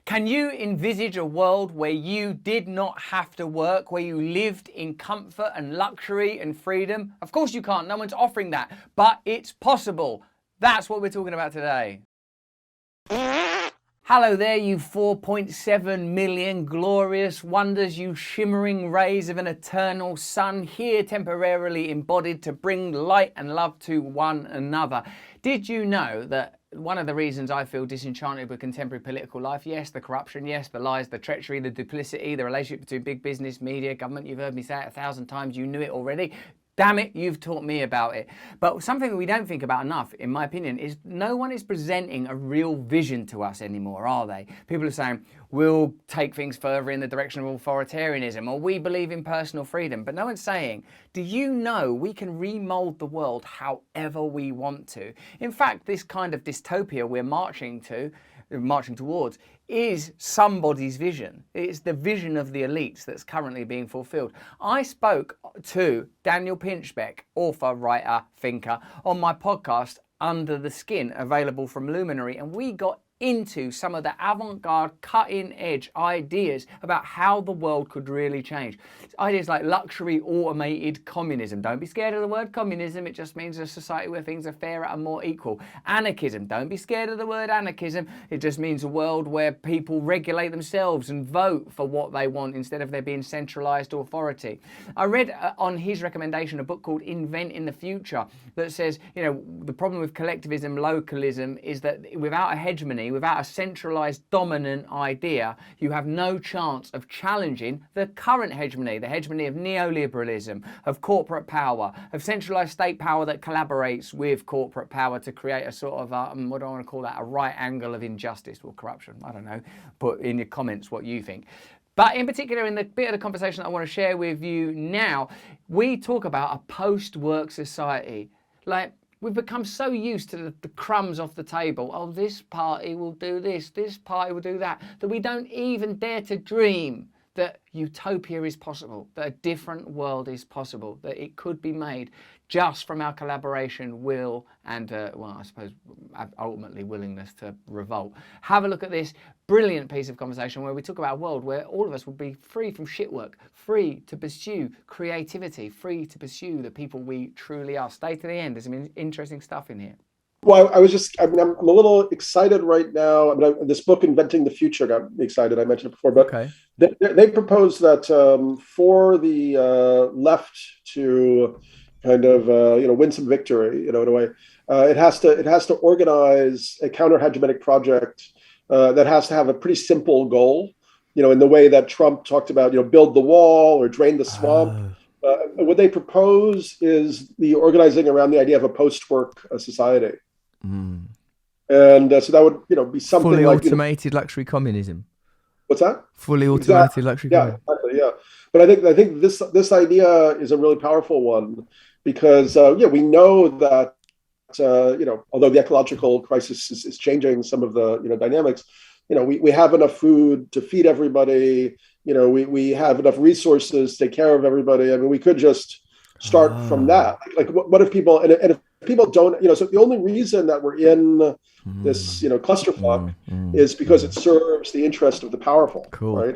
Can you envisage a world where you did not have to work, where you lived in comfort and luxury and freedom? Of course you can't. No one's offering that, but it's possible. That's what we're talking about today. Hello there, you 4.7 million glorious wonders, you shimmering rays of an eternal sun, here temporarily embodied to bring light and love to one another. Did you know that one of the reasons I feel disenchanted with contemporary political life, yes, the corruption, yes, the lies, the treachery, the duplicity, the relationship between big business, media, government, you've heard me say it 1,000 times, you knew it already. Damn it, you've taught me about it. But something that we don't think about enough, in my opinion, is no one is presenting a real vision to us anymore, are they? People are saying, we'll take things further in the direction of authoritarianism, or we believe in personal freedom. But no one's saying, do you know we can remold the world however we want to? In fact, this kind of dystopia we're marching towards is somebody's vision. It's the vision of the elites that's currently being fulfilled. I spoke to Daniel Pinchbeck, author, writer, thinker, on my podcast, Under the Skin, available from Luminary, and we got into some of the avant-garde, cutting-edge ideas about how the world could really change. Ideas like luxury automated communism. Don't be scared of the word communism, it just means a society where things are fairer and more equal. Anarchism. Don't be scared of the word anarchism, it just means a world where people regulate themselves and vote for what they want instead of there being centralized authority. I read on his recommendation a book called Inventing the Future that says, you know, the problem with collectivism, localism, is that without a hegemony, without a centralized dominant idea, you have no chance of challenging the current hegemony, the hegemony of neoliberalism, of corporate power, of centralized state power that collaborates with corporate power to create a sort of, what do I want to call that, a right angle of injustice or corruption. I don't know. Put in your comments what you think. But in particular, in the bit of the conversation that I want to share with you now, we talk about a post-work society. Like, we've become so used to the crumbs off the table. Oh, this party will do this party will do that we don't even dare to dream that utopia is possible, that a different world is possible, that it could be made just from our collaboration, will, and, well, I suppose ultimately willingness to revolt. Have a look at this brilliant piece of conversation where we talk about a world where all of us will be free from shit work, free to pursue creativity, free to pursue the people we truly are. Stay to the end. There's some interesting stuff in here. Well, I'm a little excited right now. This book, Inventing the Future, got me excited. I mentioned it before, but okay. They propose that for the left to kind of win some victory, in a way, it has to organize a counter-hegemonic project that has to have a pretty simple goal, in the way that Trump talked about, build the wall or drain the swamp. What they propose is the organizing around the idea of a post-work society. And so that would, be something fully like automated luxury communism. What's that? Fully automated luxury communism. Exactly, yeah. But I think this idea is a really powerful one because we know that although the ecological crisis is changing some of the dynamics, we have enough food to feed everybody. We have enough resources to take care of everybody. I mean, we could just start from that. Like, what if people and if people don't, so the only reason that we're in this, clusterfuck is because it serves the interest of the powerful, right?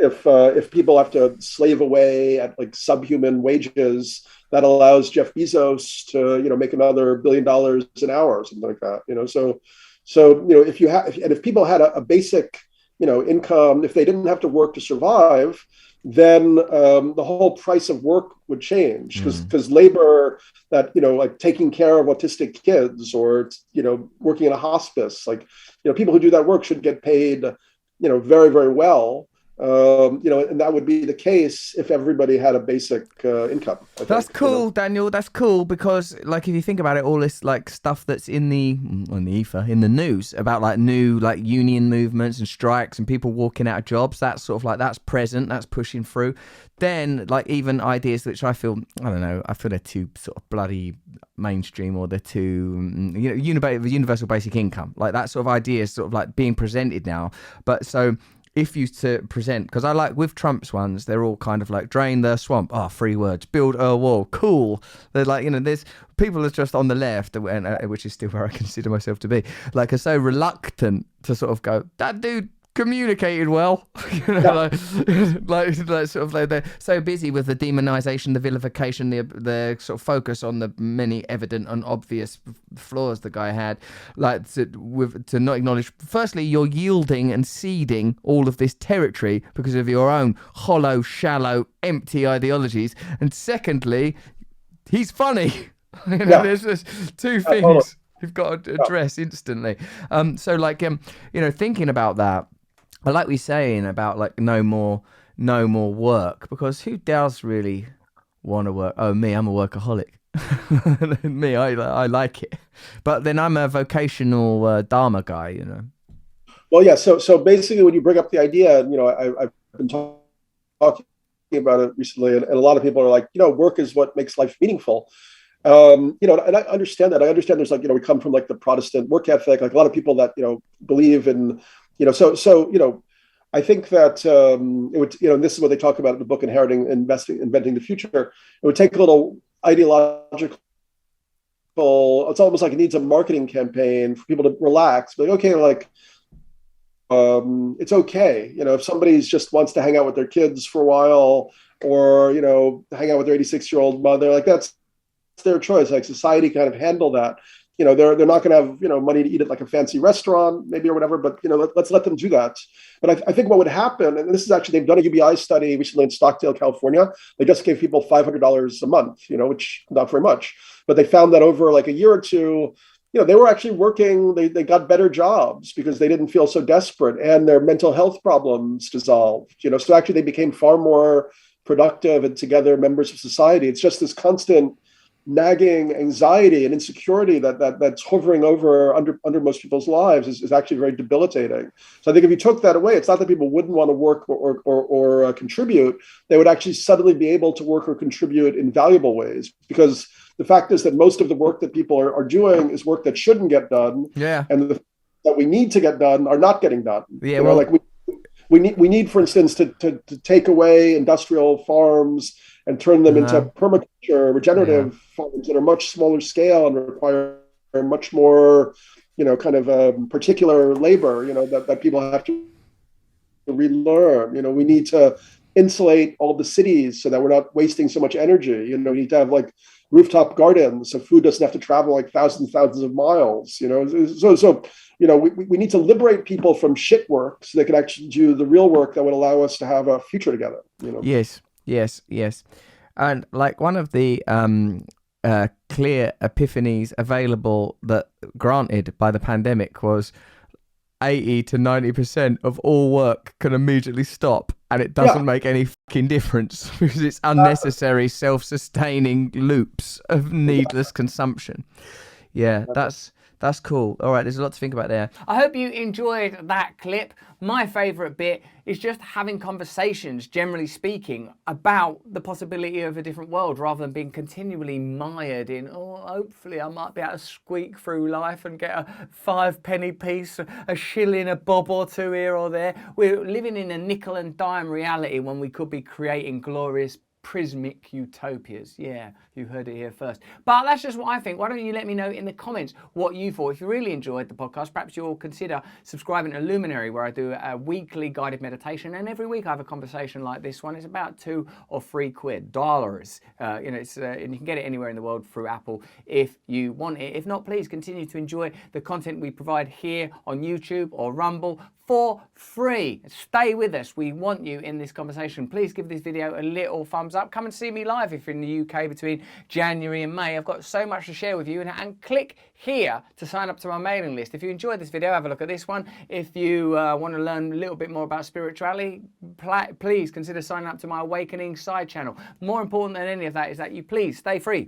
If people have to slave away at like subhuman wages, that allows Jeff Bezos to, make another $1 billion an hour or something like that, So, if people had a basic, income, if they didn't have to work to survive, then the whole price of work would change because labor that, like taking care of autistic kids or, working in a hospice, like, people who do that work should get paid, very, very well. And that would be the case if everybody had a basic income. That's cool, Daniel. That's cool because, like, if you think about it, all this like stuff that's in the ether, in the news about like new like union movements and strikes and people walking out of jobs, that's sort of like that's present, that's pushing through. Then, like, even ideas which I feel they're too sort of bloody mainstream, or they're too, universal basic income, like that sort of idea is sort of like being presented now. But so if you to present, because I like with Trump's ones, they're all kind of like drain the swamp, three words, build a wall, cool. They're like, you know, there's people are just on the left, which is still where I consider myself to be, like, are so reluctant to sort of go, that dude communicated well. You know, like sort of like they're so busy with the demonization, the vilification, the sort of focus on the many evident and obvious flaws the guy had, like to not acknowledge, firstly, you're yielding and ceding all of this territory because of your own hollow, shallow, empty ideologies, and secondly, he's funny. You know, there's just two things you've got to address instantly. So like you know, thinking about that, I like what you're saying about like no more work, because who does really want to work? Oh, me, I'm a workaholic. Me, I like it, but then I'm a vocational Dharma guy, you know. Well, yeah. So basically, when you bring up the idea, you know, I've been talking about it recently, and a lot of people are like, you know, work is what makes life meaningful. You know, and I understand that. I understand there's like, you know, we come from like the Protestant work ethic, like a lot of people that, you know, believe in, you know, so, you know, I think that it would, you know, and this is what they talk about in the book, Inventing the Future. It would take a little ideological, it's almost like it needs a marketing campaign for people to relax. Like, okay, like, it's okay. You know, if somebody just wants to hang out with their kids for a while, or, you know, hang out with their 86-year-old mother, like that's their choice. Like society kind of handle that. You know, they're not going to have, you know, money to eat at like a fancy restaurant maybe or whatever, but, you know, let's let them do that. But I think what would happen, and this is actually, they've done a UBI study recently in Stockdale, California. They just gave people $500 a month, you know, which not very much, but they found that over like a year or two, you know, they were actually working, they got better jobs because they didn't feel so desperate, and their mental health problems dissolved, you know, so actually they became far more productive and together members of society. It's just this constant nagging anxiety and insecurity that's hovering over under most people's lives is actually very debilitating. So I think if you took that away, it's not that people wouldn't want to work or contribute. They would actually suddenly be able to work or contribute in valuable ways, because the fact is that most of the work that people are doing is work that shouldn't get done. Yeah. And that we need to get done are not getting done. Yeah. You know, like we need, for instance, to take away industrial farms and turn them into permaculture, regenerative farms that are much smaller scale and require much more, you know, kind of particular labor, you know, that people have to relearn. You know, we need to insulate all the cities so that we're not wasting so much energy. You know, we need to have like rooftop gardens so food doesn't have to travel like thousands of miles, you know. So you know, we need to liberate people from shit work so they can actually do the real work that would allow us to have a future together, you know. Yes. And like one of the clear epiphanies available that granted by the pandemic was 80 to 90% of all work can immediately stop, and it doesn't make any fucking difference because it's unnecessary self-sustaining loops of needless consumption. Yeah, that's cool. All right, there's a lot to think about there. I hope you enjoyed that clip. My favourite bit is just having conversations, generally speaking, about the possibility of a different world rather than being continually mired in, hopefully I might be able to squeak through life and get a 5-penny piece, a shilling, a bob or two here or there. We're living in a nickel and dime reality when we could be creating glorious prismic utopias. Yeah, you heard it here first. But that's just what I think. Why don't you let me know in the comments what you thought? If you really enjoyed the podcast, perhaps you'll consider subscribing to Luminary, where I do a weekly guided meditation, and every week I have a conversation like this one. It's about $2 or $3 dollars. You know, it's and you can get it anywhere in the world through Apple if you want it. If not, please continue to enjoy the content we provide here on YouTube or Rumble for free. Stay with us. We want you in this conversation. Please give this video a little thumbs up. Come and see me live if you're in the UK between January and May. I've got so much to share with you, and click here to sign up to my mailing list. If you enjoyed this video, have a look at this one. If you want to learn a little bit more about spirituality, please consider signing up to my Awakening side channel. More important than any of that is that you please stay free.